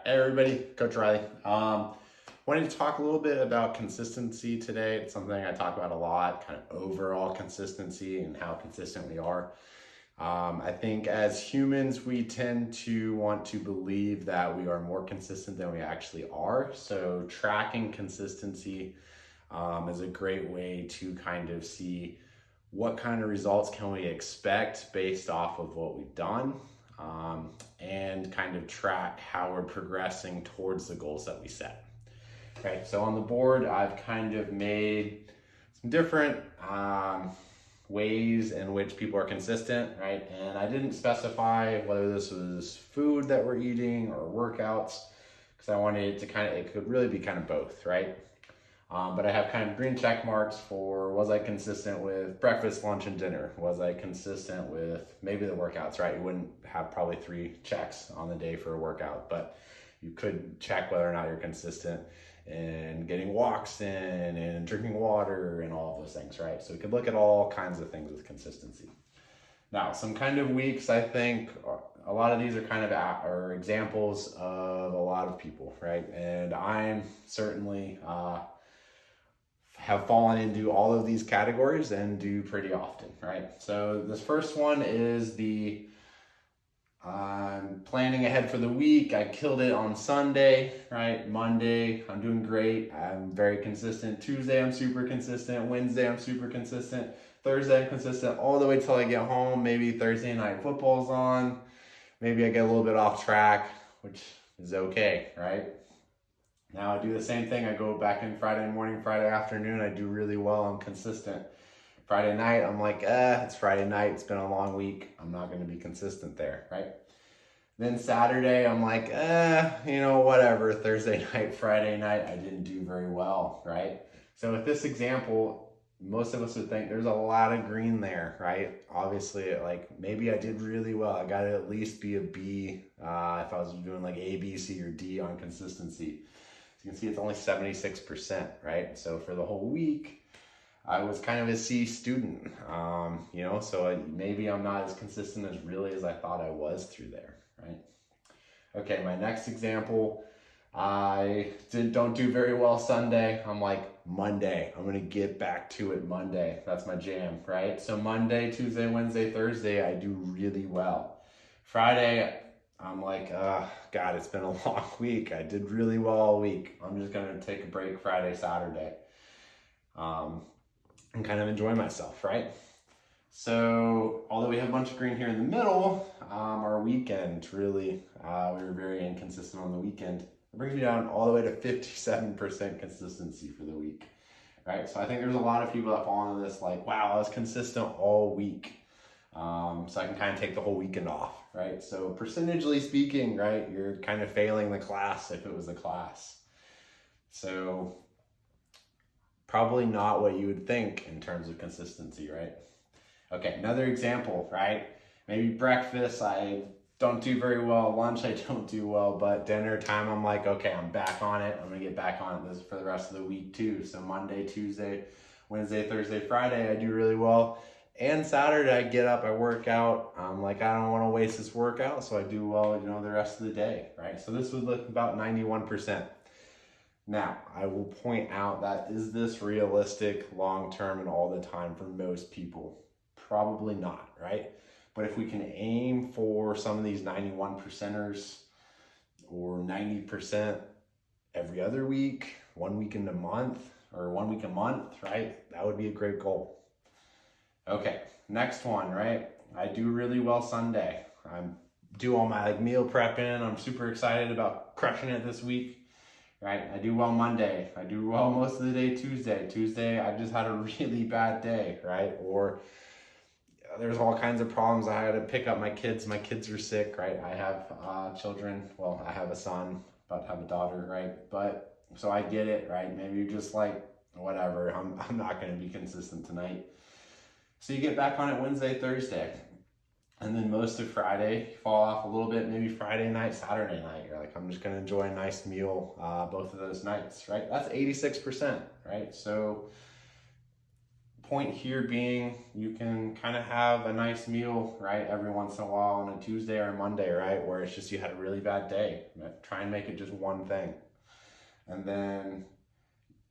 Hey everybody, Coach Riley. Wanted to talk a little bit about consistency today. It's something I talk about a lot, kind of overall consistency and how consistent we are. I think as humans, we tend to want to believe that we are more consistent than we actually are. So tracking consistency is a great way to kind of see what kind of results can we expect based off of what we've done, and kind of track how we're progressing towards the goals that we set. Right, so on the board, I've kind of made some different ways in which people are consistent, right? And I didn't specify whether this was food that we're eating or workouts, because I wanted it to it could really be kind of both, right? But I have kind of green check marks for, was I consistent with breakfast, lunch, and dinner? Was I consistent with maybe the workouts, right? You wouldn't have probably 3 checks on the day for a workout, but you could check whether or not you're consistent in getting walks in and drinking water and all of those things, right? So we could look at all kinds of things with consistency. Now, some kind of weeks, I think a lot of these are kind of are examples of a lot of people, right? And I'm certainly have fallen into all of these categories and do pretty often, right? So this first one is the planning ahead for the week. I killed it on Sunday, right? Monday, I'm doing great. I'm very consistent. Tuesday, I'm super consistent. Wednesday, I'm super consistent. Thursday, I'm consistent all the way till I get home. Maybe Thursday night football's on. Maybe I get a little bit off track, which is okay, right? Now I do the same thing. I go back in Friday morning, Friday afternoon. I do really well. I'm consistent. Friday night, I'm like, it's Friday night. It's been a long week. I'm not going to be consistent there, right? Then Saturday, I'm like, whatever. Thursday night, Friday night, I didn't do very well, right? So with this example, most of us would think there's a lot of green there, right? Obviously, like maybe I did really well. I got to at least be a B if I was doing like A, B, C, or D on consistency. So you can see it's only 76%, right? So for the whole week, I was kind of a C student, so maybe I'm not as consistent as I thought I was through there, right? Okay, my next example, I don't do very well Sunday. I'm like, Monday, I'm gonna get back to it Monday. That's my jam, right? So Monday, Tuesday, Wednesday, Thursday, I do really well. Friday, I'm like, God, it's been a long week. I did really well all week. I'm just gonna take a break Friday, Saturday. And kind of enjoy myself, right? So, although we have a bunch of green here in the middle, our weekend really, we were very inconsistent on the weekend. It brings me down all the way to 57% consistency for the week, right? So I think there's a lot of people that fall into this like, wow, I was consistent all week. So I can kind of take the whole weekend off, right? So percentagely speaking, right, you're kind of failing the class if it was a class. So probably not what you would think in terms of consistency, right? Okay, another example, right? Maybe breakfast, I don't do very well. Lunch, I don't do well. But dinner time, I'm like, okay, I'm back on it. I'm going to get back on it this for the rest of the week too. So Monday, Tuesday, Wednesday, Thursday, Friday, I do really well. And Saturday, I get up, I work out. I'm like, I don't want to waste this workout. So I do well, the rest of the day, right? So this would look about 91%. Now, I will point out that is this realistic long-term and all the time for most people? Probably not, right? But if we can aim for some of these 91%ers or 90% every other week, 1 week in a month, or 1 week a month, right? That would be a great goal. Okay, next one, right? I do really well Sunday. I do all my meal prepping. I'm super excited about crushing it this week. Right, I do well Monday. I do well most of the day Tuesday. Tuesday, I just had a really bad day, right? Or there's all kinds of problems. I had to pick up my kids. My kids are sick, right? I have children. Well, I have a son, about to have a daughter, right? But so I get it, right? Maybe you're just like, whatever. I'm not going to be consistent tonight. So you get back on it Wednesday, Thursday. And then most of Friday, you fall off a little bit, maybe Friday night, Saturday night. You're like, I'm just going to enjoy a nice meal both of those nights, right? That's 86%, right? So point here being, you can kind of have a nice meal, right, every once in a while on a Tuesday or a Monday, right, where it's just you had a really bad day. Try and make it just one thing. And then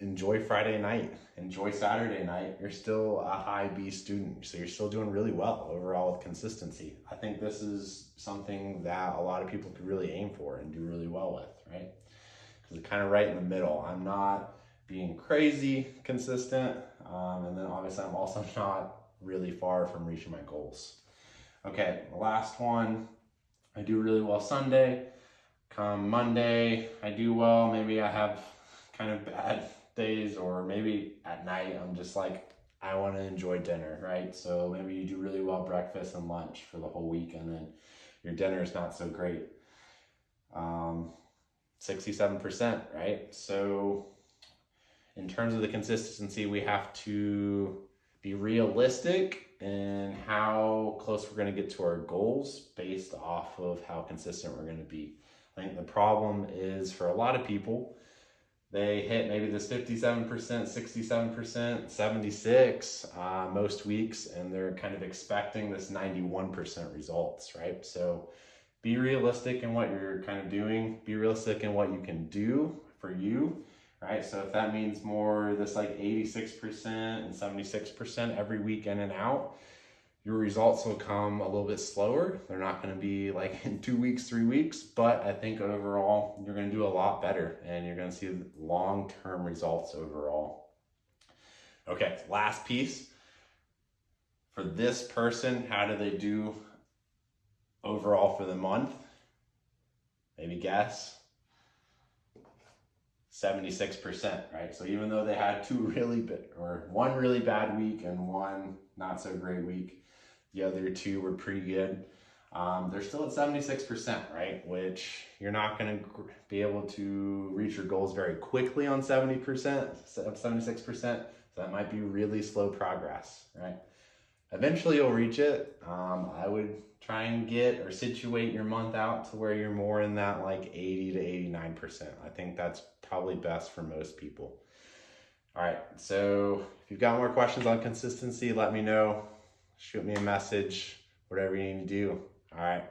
enjoy Friday night, enjoy Saturday night. You're still a high B student, so you're still doing really well overall with consistency. I think this is something that a lot of people could really aim for and do really well with, right? Because it's kind of right in the middle. I'm not being crazy consistent, and then obviously I'm also not really far from reaching my goals. Okay, the last one, I do really well Sunday. Come Monday, I do well. Maybe I have kind of bad days, or maybe at night I'm just like, I want to enjoy dinner, right? So maybe you do really well breakfast and lunch for the whole week, and then your dinner is not so great. 67%, right? So in terms of the consistency, we have to be realistic in how close we're going to get to our goals based off of how consistent we're going to be. I think the problem is for a lot of people, they hit maybe this 57%, 67%, 76% most weeks, and they're kind of expecting this 91% results, right? So be realistic in what you're kind of doing. Be realistic in what you can do for you, right? So if that means more this like 86% and 76% every week in and out, your results will come a little bit slower. They're not going to be like in 2 weeks, 3 weeks, but I think overall you're going to do a lot better and you're going to see long-term results overall. Okay, last piece. For this person, how do they do overall for the month? Maybe guess. 76%, right? So even though they had one really bad week and one not so great week, the other two were pretty good. They're still at 76%, right? Which you're not going to be able to reach your goals very quickly on 76%. So that might be really slow progress, right? Eventually you'll reach it. I would try and get or situate your month out to where you're more in that like 80 to 89%. I think that's probably best for most people. All right, so if you've got more questions on consistency, let me know. Shoot me a message, whatever you need to do. All right.